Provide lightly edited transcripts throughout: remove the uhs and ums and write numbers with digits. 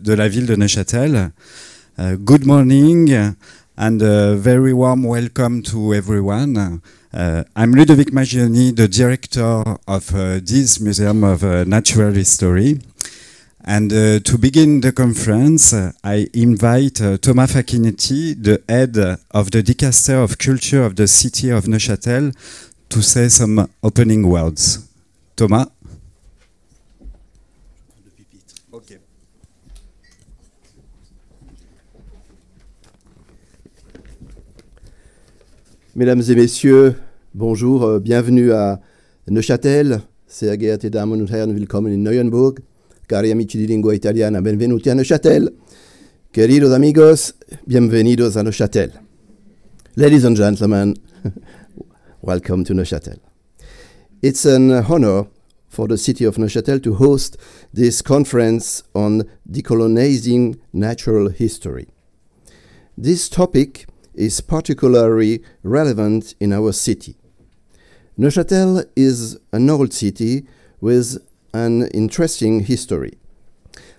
de la ville de Neuchâtel. Good morning and a very warm welcome to everyone. I'm Ludovic Magioni, the director of this Museum of Natural History. And to begin the conference, I invite Thomas Facchinetti, the head of the Dicaster of Culture of the city of Neuchâtel, to say some opening words. Thomas? Okay. Mesdames et messieurs, bonjour, bienvenue à Neuchâtel. Sehr geehrte Damen und Herren, willkommen in Neuenburg. Cari amici di lingua italiana, benvenuti a Neuchâtel. Queridos amigos, bienvenidos a Neuchâtel. Ladies and gentlemen, welcome to Neuchâtel. It's an honor for the city of Neuchâtel to host this conference on decolonizing natural history. This topic is particularly relevant in our city. Neuchâtel is an old city with an interesting history.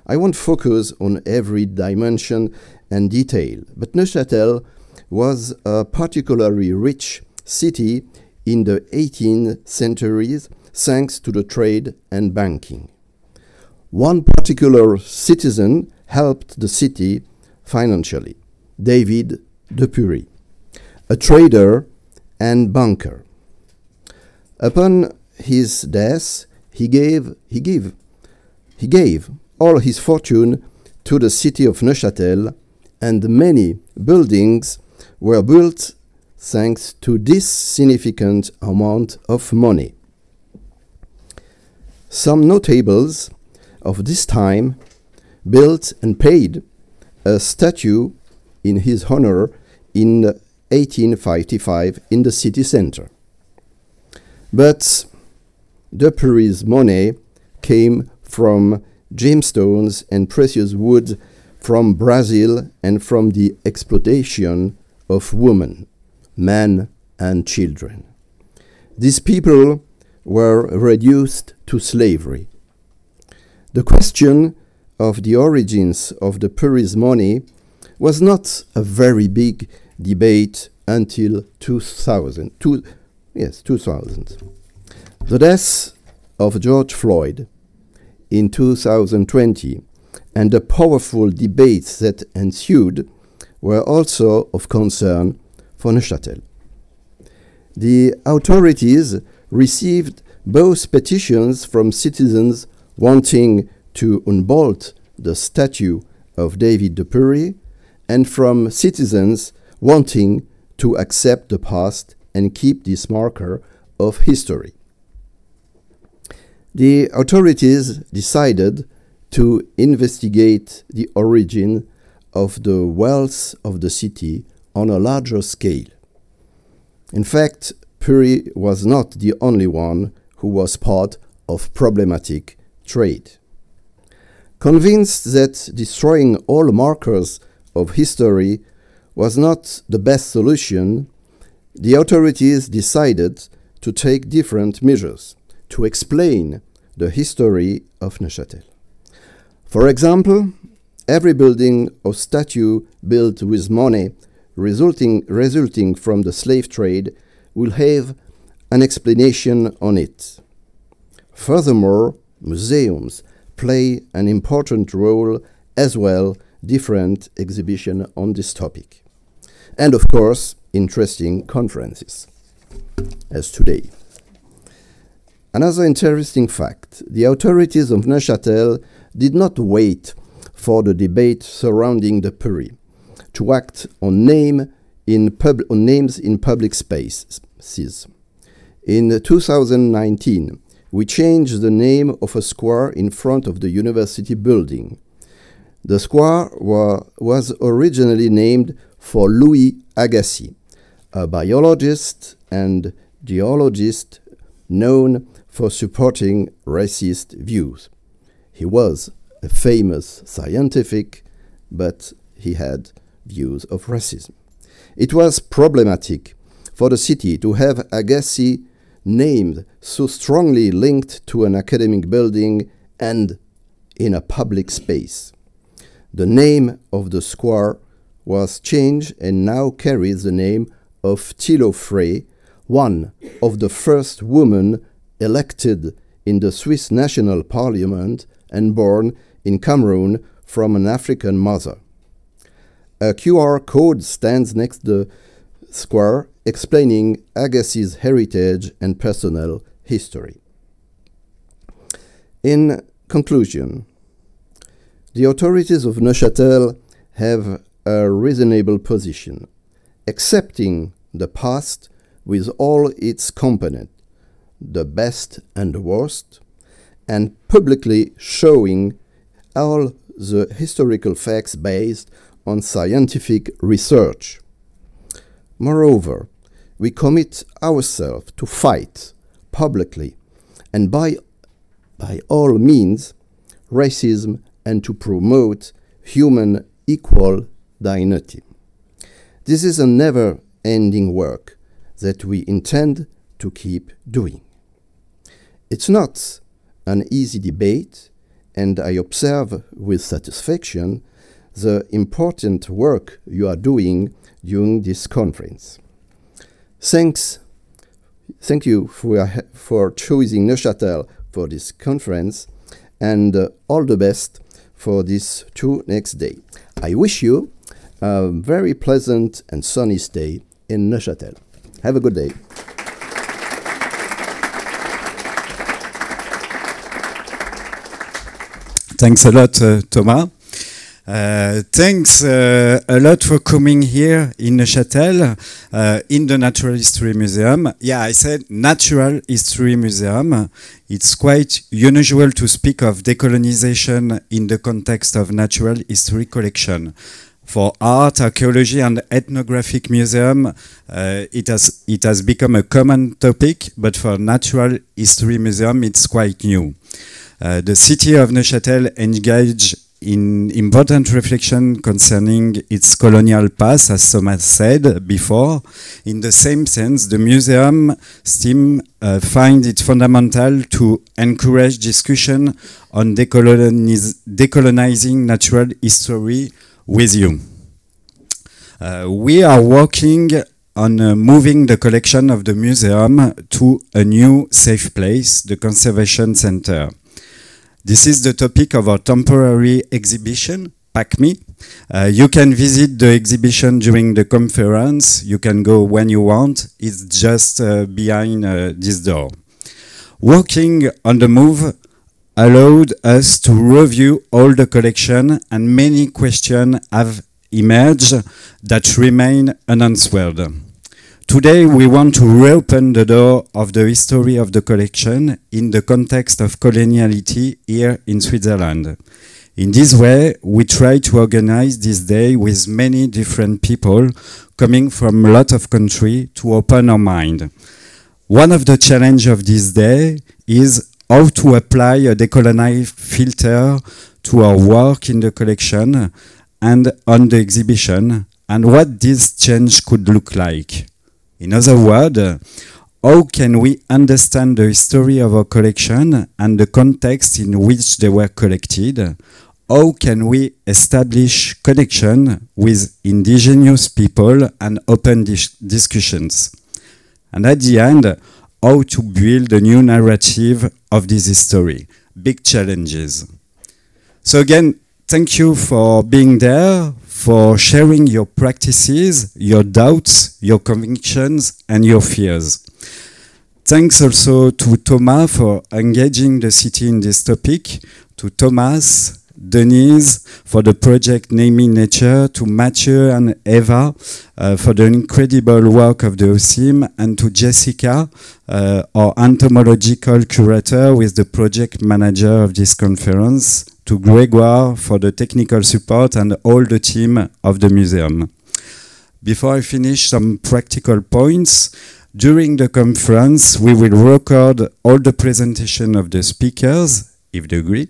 I won't focus on every dimension and detail, but Neuchâtel was a particularly rich city in the 18th centuries thanks to the trade and banking. One particular citizen helped the city financially, David de Pury, a trader and banker. Upon his death, he gave all his fortune to the city of Neuchâtel, and many buildings were built thanks to this significant amount of money. Some notables of this time built and paid a statue in his honor in 1855 in the city center. But de Pury's money came from gemstones and precious wood from Brazil and from the exploitation of women, men and children. These people were reduced to slavery. The question of the origins of de Pury's money was not a very big debate until 2000. The death of George Floyd in 2020 and the powerful debates that ensued were also of concern for Neuchâtel. The authorities received both petitions from citizens wanting to unbolt the statue of David de Pury and from citizens wanting to accept the past and keep this marker of history. The authorities decided to investigate the origin of the wealth of the city on a larger scale. In fact, Pury was not the only one who was part of problematic trade. Convinced that destroying all markers of history was not the best solution, the authorities decided to take different measures to explain the history of Neuchâtel. For example, every building or statue built with money resulting from the slave trade will have an explanation on it. Furthermore, museums play an important role as well, different exhibitions on this topic. And of course, interesting conferences, as today. Another interesting fact, the authorities of Neuchâtel did not wait for the debate surrounding de Pury to act on names in public spaces. In 2019, we changed the name of a square in front of the university building. The square was originally named for Louis Agassiz, a biologist and geologist known for supporting racist views. He was a famous scientific, but he had views of racism. It was problematic for the city to have Agassiz named so strongly linked to an academic building and in a public space. the name of the square was changed and now carries the name of Thilo Frey, one of the first women elected in the Swiss National Parliament and born in Cameroon from an African mother. A QR code stands next to the square explaining Agassi's heritage and personal history. In conclusion, the authorities of Neuchâtel have a reasonable position, accepting the past with all its components, the best and the worst, and publicly showing all the historical facts based on scientific research. Moreover, we commit ourselves to fight publicly and by all means racism and to promote human equal dignity. This is a never-ending work that we intend to keep doing. It's not an easy debate, and I observe with satisfaction the important work you are doing during this conference. Thank you for choosing Neuchâtel for this conference, and all the best for these 2 next days. I wish you a very pleasant and sunny stay in Neuchâtel. Have a good day. Thanks a lot, Thomas. Thanks a lot for coming here in Neuchâtel, in the Natural History Museum. Yeah, I said Natural History Museum. It's quite unusual to speak of decolonization in the context of natural history collection. For art, archaeology, and ethnographic museum, it has become a common topic, but for Natural History Museum, it's quite new. The city of Neuchâtel engaged in important reflection concerning its colonial past, as Thomas said before. In the same sense, the museum team finds it fundamental to encourage discussion on decolonizing natural history with you. We are working on moving the collection of the museum to a new safe place, the Conservation Center. This is the topic of our temporary exhibition, PACMI. You can visit the exhibition during the conference. You can go when you want. It's just behind this door. Working on the move allowed us to review all the collection, and many questions have emerged that remain unanswered. Today we want to reopen the door of the history of the collection in the context of coloniality here in Switzerland. In this way, we try to organize this day with many different people coming from a lot of countries to open our mind. One of the challenges of this day is how to apply a decolonized filter to our work in the collection and on the exhibition, and what this change could look like. In other words, how can we understand the history of our collection and the context in which they were collected? How can we establish connection with indigenous people and open discussions? And at the end, how to build a new narrative of this history? Big challenges. So again, thank you for being there, for sharing your practices, your doubts, your convictions, and your fears. Thanks also to Thomas for engaging the city in this topic, to Thomas, Denise for the project Naming Nature, to Mathieu and Eva for the incredible work of the OSIM, and to Jessica, our entomological curator with the project manager of this conference, to Grégoire for the technical support and all the team of the museum. Before I finish, some practical points. During the conference, we will record all the presentation of the speakers, if they agree,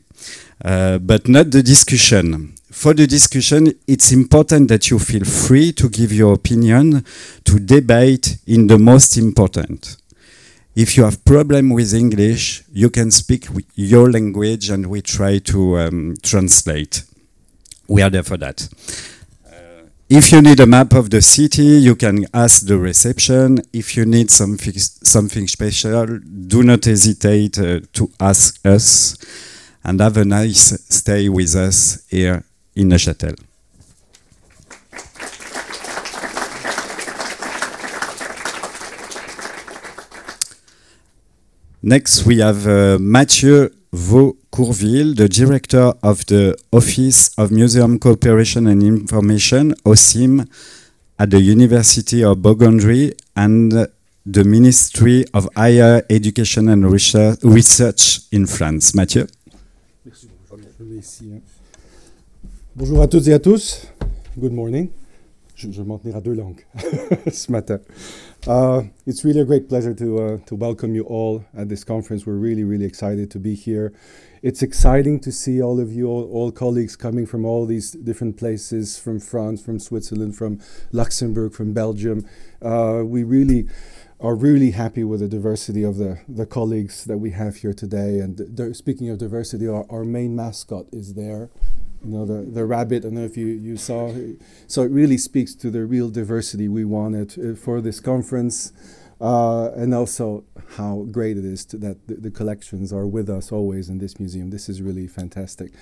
but not the discussion. For the discussion, it's important that you feel free to give your opinion, to debate in the most important. If you have problem with English, you can speak your language and we try to translate. we are there for that. If you need a map of the city, you can ask the reception. If you need something special, do not hesitate to ask us. And have a nice stay with us here in Neuchâtel. Next, we have Mathieu Vaucourville, the director of the Office of Museum Cooperation and Information, OSIM, at the University of Burgundy and the Ministry of Higher Education and Research in France. Mathieu. Merci, je l'ai ici. Bonjour à toutes et à tous. Good morning. Je vais m'en tenir à 2 langues ce matin. It's really a great pleasure to welcome you all at this conference. We're really excited to be here. It's exciting to see all of you, all colleagues coming from all these different places, from France, from Switzerland, from Luxembourg, from Belgium. We really are really happy with the diversity of the colleagues that we have here today. And speaking of diversity, our main mascot is there. You know, the rabbit. I don't know if you saw. So it really speaks to the real diversity we wanted for this conference, and also how great it is that the collections are with us always in this museum. This is really fantastic.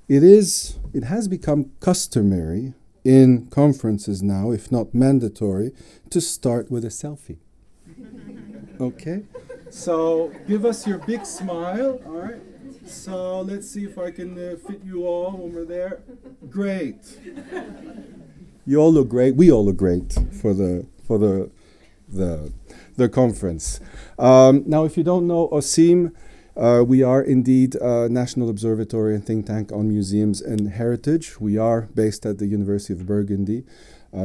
It has become customary in conferences now, if not mandatory, to start with a selfie. Okay, so give us your big smile. All right. So let's see if I can fit you all when we're there. Great. You all look great. We all look great for the conference. Now, if you don't know OSIM, we are indeed a national observatory and think tank on museums and heritage. We are based at the University of Burgundy,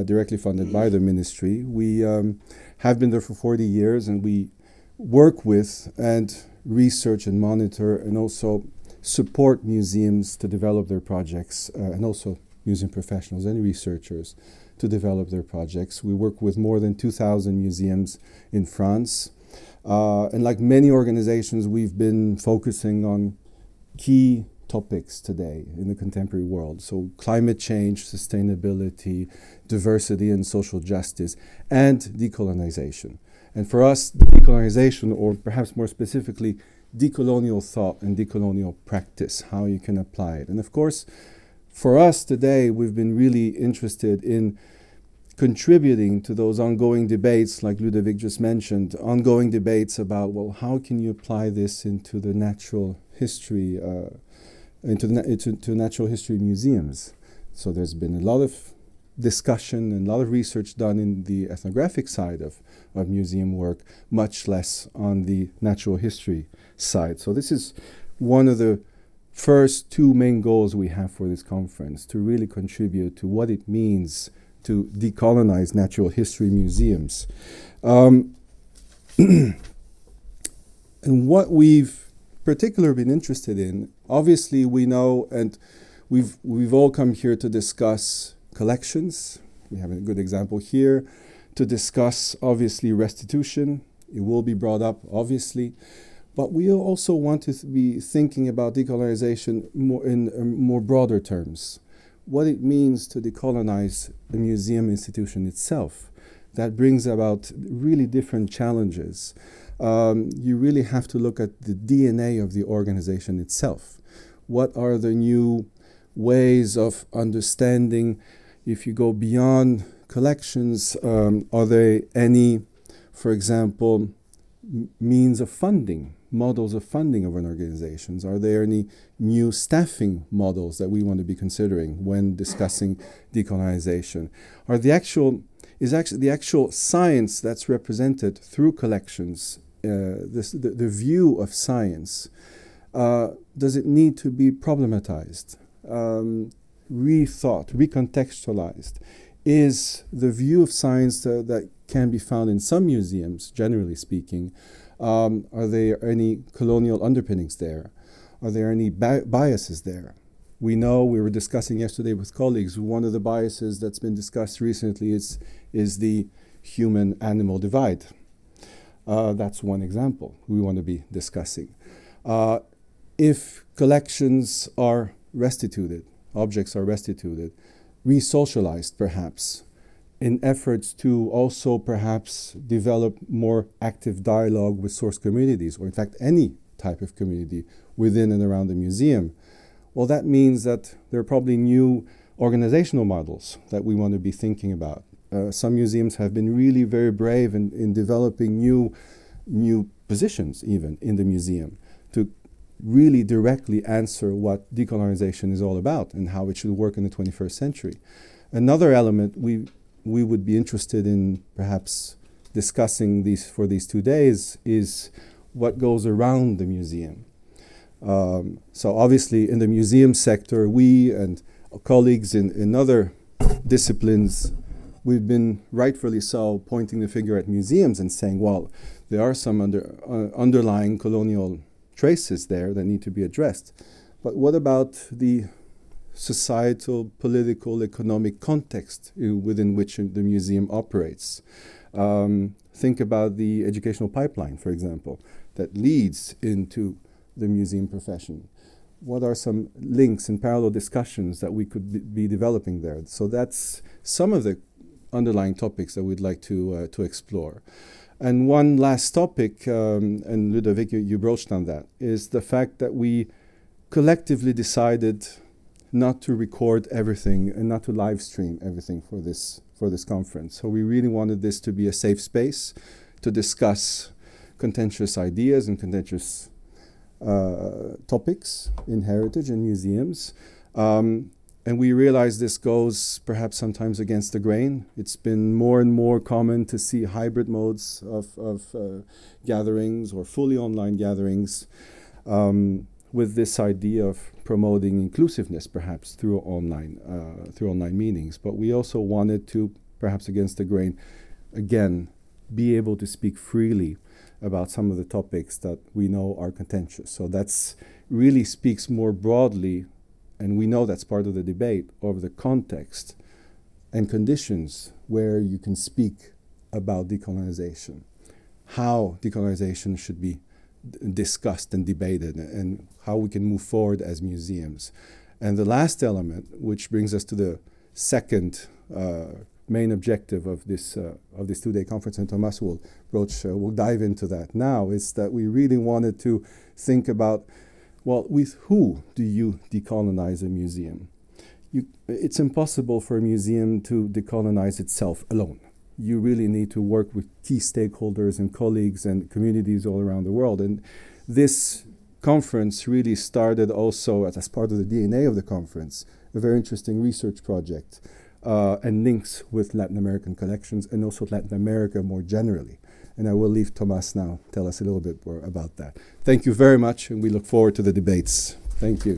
directly funded by the ministry. We have been there for 40 years, and we work with and research and monitor and also support museums to develop their projects, and also museum professionals and researchers to develop their projects. We work with more than 2,000 museums in France. And like many organizations, we've been focusing on key topics today in the contemporary world. So climate change, sustainability, diversity and social justice, and decolonization. And for us, decolonization, or perhaps more specifically, decolonial thought and decolonial practice, how you can apply it. And of course, for us today, we've been really interested in contributing to those ongoing debates, like Ludovic just mentioned, ongoing debates about, well, how can you apply this into the natural history, into natural history museums? So there's been a lot of discussion and a lot of research done in the ethnographic side of museum work, much less on the natural history side. So this is one of the first 2 main goals we have for this conference, to really contribute to what it means to decolonize natural history museums. And what we've particularly been interested in, obviously we know, and we've all come here to discuss collections. We have a good example here. To discuss, obviously, restitution. It will be brought up, obviously. But we also want to be thinking about decolonization more in more broader terms. What it means to decolonize the museum institution itself. That brings about really different challenges. You really have to look at the DNA of the organization itself. What are the new ways of understanding? If you go beyond collections, are there any, for example, means of funding, models of funding of an organizations? Are there any new staffing models that we want to be considering when discussing decolonization? Is the actual science that's represented through collections, the view of science, does it need to be problematized, rethought, recontextualized? Is the view of science that can be found in some museums, generally speaking, are there any colonial underpinnings there? Are there any biases there? We know, we were discussing yesterday with colleagues, one of the biases that's been discussed recently is the human-animal divide. That's one example we want to be discussing. If collections are restituted, objects are restituted, re-socialized perhaps, in efforts to also perhaps develop more active dialogue with source communities, or in fact any type of community within and around the museum, well, that means that there are probably new organizational models that we want to be thinking about. Some museums have been really very brave in developing new positions even in the museum to really directly answer what decolonization is all about and how it should work in the 21st century. Another element we would be interested in perhaps discussing for these 2 days is what goes around the museum. So obviously in the museum sector, we and colleagues in other disciplines, we've been rightfully so pointing the finger at museums and saying, well, there are some underlying colonial traces there that need to be addressed. But what about the societal, political, economic context within which the museum operates? Think about the educational pipeline, for example, that leads into the museum profession. What are some links and parallel discussions that we could be developing there? So that's some of the underlying topics that we'd like to explore. And one last topic, and Ludovic, you broached on that, is the fact that we collectively decided not to record everything and not to live stream everything for this conference. So we really wanted this to be a safe space to discuss contentious ideas and contentious topics in heritage and museums. And we realize this goes perhaps sometimes against the grain. It's been more and more common to see hybrid modes of gatherings or fully online gatherings with this idea of promoting inclusiveness perhaps through online meetings. But we also wanted to, perhaps against the grain, again, be able to speak freely about some of the topics that we know are contentious. So that's really speaks more broadly, and we know that's part of the debate, of the context and conditions where you can speak about decolonization, how decolonization should be discussed and debated, and how we can move forward as museums. And the last element, which brings us to the second main objective of this 2-day conference, and Thomas will dive into that now, is that we really wanted to think about, well, with who do you decolonize a museum? It's impossible for a museum to decolonize itself alone. You really need to work with key stakeholders and colleagues and communities all around the world. And this conference really started also, as part of the DNA of the conference, a very interesting research project and links with Latin American collections and also Latin America more generally. And I will leave Thomas now tell us a little bit more about that. Thank you very much, and we look forward to the debates. Thank you.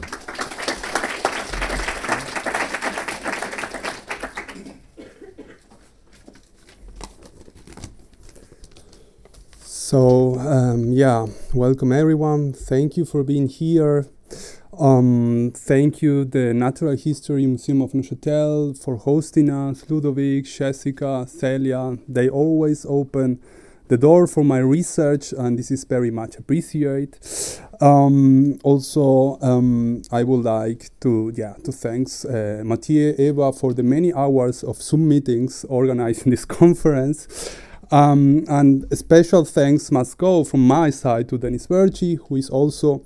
So, welcome everyone. Thank you for being here. Thank you, the Natural History Museum of Neuchâtel, for hosting us. Ludovic, Jessica, Celia, they always open the door for my research, and this is very much appreciated. Also, I would like to thank Mathieu, Eva, for the many hours of Zoom meetings organizing this conference. And a special thanks must go from my side to Denis Bergy, who is also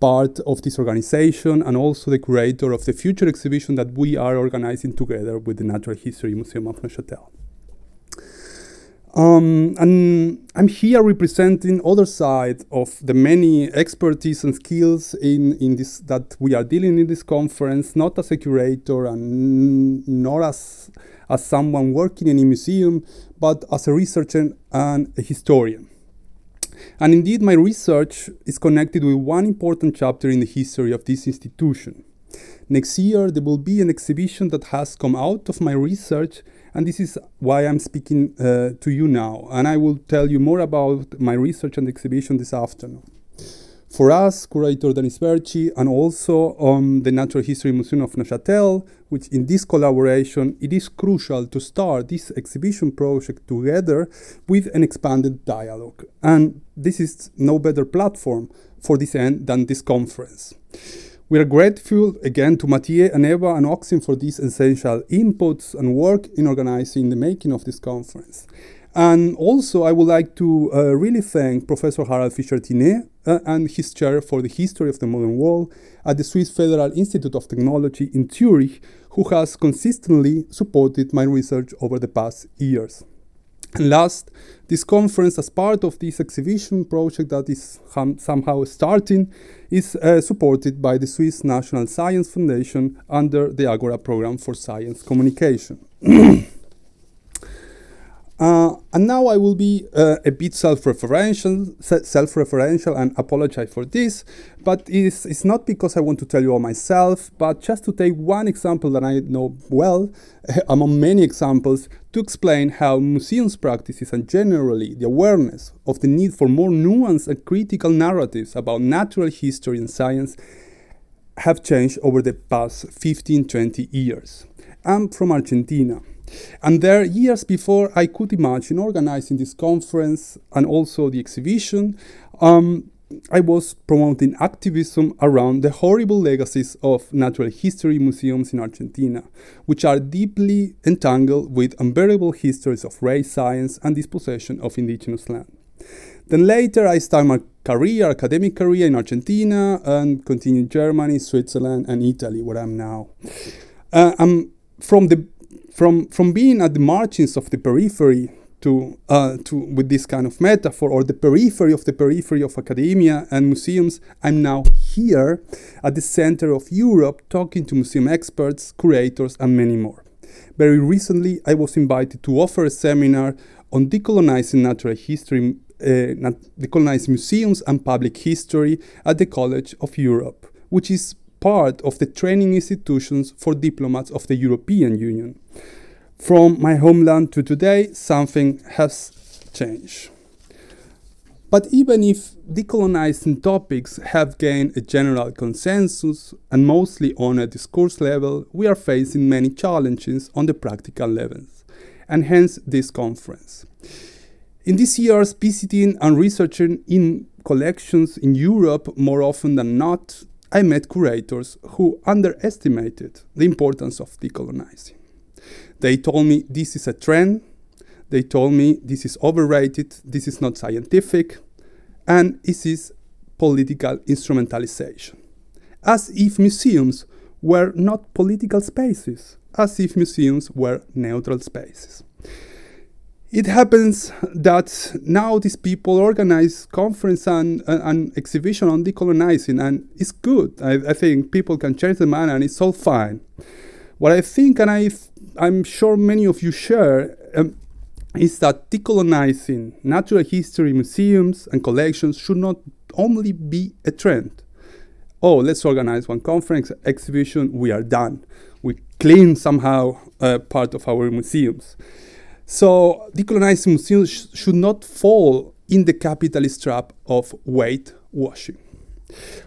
part of this organization and also the curator of the future exhibition that we are organizing together with the Natural History Museum of Neuchâtel. And I'm here representing other side of the many expertise and skills in this that we are dealing in this conference, not as a curator and not as someone working in a museum, but as a researcher and a historian. And indeed, my research is connected with one important chapter in the history of this institution. Next year, there will be an exhibition that has come out of my research, and this is why I'm speaking to you now. And I will tell you more about my research and exhibition this afternoon. For us, curator Denis Bergy, and also the Natural History Museum of Neuchâtel, which in this collaboration, it is crucial to start this exhibition project together with an expanded dialogue. And this is no better platform for this end than this conference. We are grateful again to Mathieu and Eva and Oxim for these essential inputs and work in organizing the making of this conference. And also, I would like to really thank Professor Harald Fischer-Tiné and his chair for the history of the modern world at the Swiss Federal Institute of Technology in Zurich, who has consistently supported my research over the past years. And last, this conference, as part of this exhibition project that is somehow starting, is supported by the Swiss National Science Foundation under the Agora Program for Science Communication. And now I will be a bit self-referential and apologize for this, but it's not because I want to tell you all myself, but just to take one example that I know well, among many examples, to explain how museums practices and generally the awareness of the need for more nuanced and critical narratives about natural history and science have changed over the past 15-20 years. I'm from Argentina. And there, years before I could imagine organizing this conference and also the exhibition, I was promoting activism around the horrible legacies of natural history museums in Argentina, which are deeply entangled with unbearable histories of race science and dispossession of indigenous land. Then later I started my academic career in Argentina and continued in Germany, Switzerland, and Italy, where I'm now. From being at the margins of the periphery to with this kind of metaphor, or the periphery of academia and museums, I'm now here at the center of Europe talking to museum experts, curators, and many more. Very recently, I was invited to offer a seminar on decolonizing natural history, decolonizing museums and public history at the College of Europe, which is part of the training institutions for diplomats of the European Union. From my homeland to today, something has changed. But even if decolonizing topics have gained a general consensus and mostly on a discourse level, we are facing many challenges on the practical levels, and hence this conference. In these years, visiting and researching in collections in Europe more often than not, I met curators who underestimated the importance of decolonizing. They told me this is a trend, they told me this is overrated, this is not scientific, and this is political instrumentalization. As if museums were not political spaces, as if museums were neutral spaces. It happens that now these people organize conference and exhibition on decolonizing, and it's good. I think people can change the mind and it's all fine. What I think, and I'm sure many of you share, is that decolonizing natural history museums and collections should not only be a trend. Oh, let's organize one conference, exhibition, we are done. We clean somehow part of our museums. So decolonizing museums should not fall in the capitalist trap of weight washing.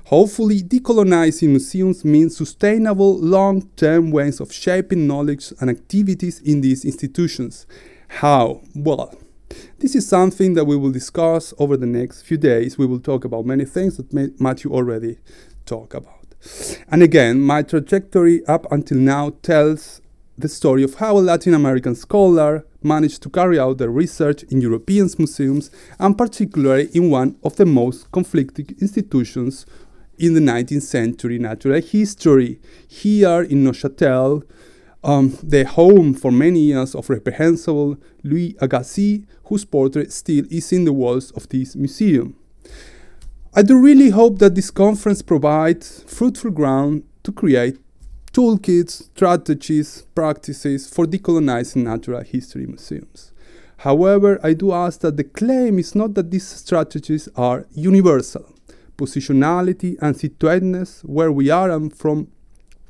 Hopefully, decolonizing museums means sustainable, long-term ways of shaping knowledge and activities in these institutions. How? Well, this is something that we will discuss over the next few days. We will talk about many things that Matthew already talked about. And again, my trajectory up until now tells the story of how a Latin American scholar managed to carry out their research in European museums, and particularly in one of the most conflicting institutions in the 19th century natural history, here in Neuchâtel, the home for many years of reprehensible Louis Agassiz, whose portrait still is in the walls of this museum. I do really hope that this conference provides fruitful ground to create toolkits, strategies, practices for decolonizing natural history museums. However, I do ask that the claim is not that these strategies are universal. Positionality and situatedness, where we are and from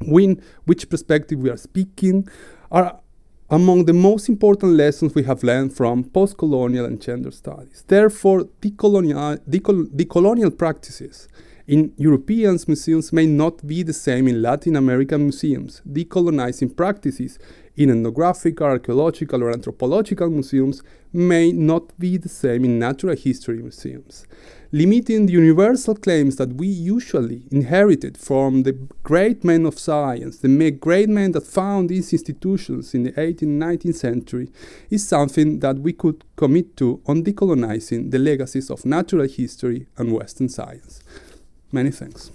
which perspective we are speaking, are among the most important lessons we have learned from post-colonial and gender studies. Therefore, decolonial practices in European museums may not be the same in Latin American museums. Decolonizing practices in ethnographic, archaeological, or anthropological museums may not be the same in natural history museums. limiting the universal claims that we usually inherited from the great men of science, the great men that found these institutions in the 18th and 19th century, is something that we could commit to on decolonizing the legacies of natural history and Western science. Many thanks.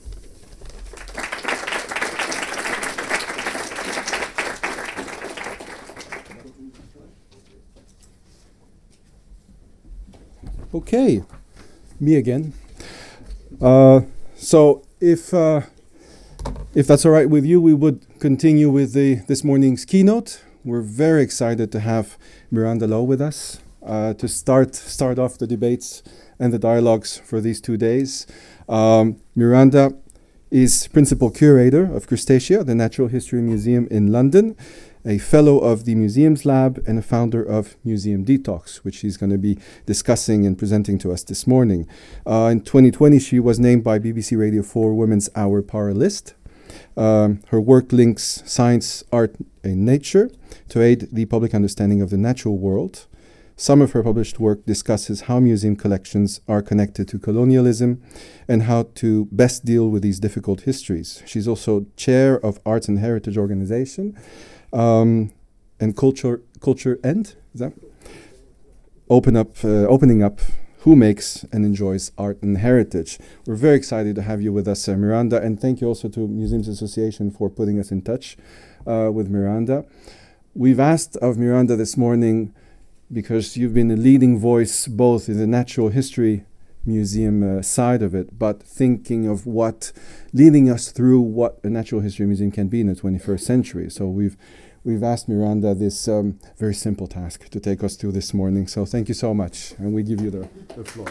Okay, me again. So if that's all right with you, we would continue with this morning's keynote. We're very excited to have Miranda Lowe with us to start off the debates and the dialogues for these 2 days. Miranda is Principal Curator of Crustacea, the Natural History Museum in London, a fellow of the Museums Lab, and a founder of Museum Detox, which she's going to be discussing and presenting to us this morning. In 2020, she was named by BBC Radio 4 Women's Hour Power List. Her work links science, art, and nature to aid the public understanding of the natural world. Some of her published work discusses how museum collections are connected to colonialism and how to best deal with these difficult histories. She's also chair of Arts and Heritage Organization, and culture and is that opening up who makes and enjoys art and heritage. We're very excited to have you with us, Miranda, and thank you also to Museums Association for putting us in touch with Miranda. We've asked of Miranda this morning, because you've been a leading voice both in the natural history museum side of it, but thinking of leading us through what a natural history museum can be in the 21st century. So we've asked Miranda this very simple task to take us through this morning. So thank you so much, and we give you the floor.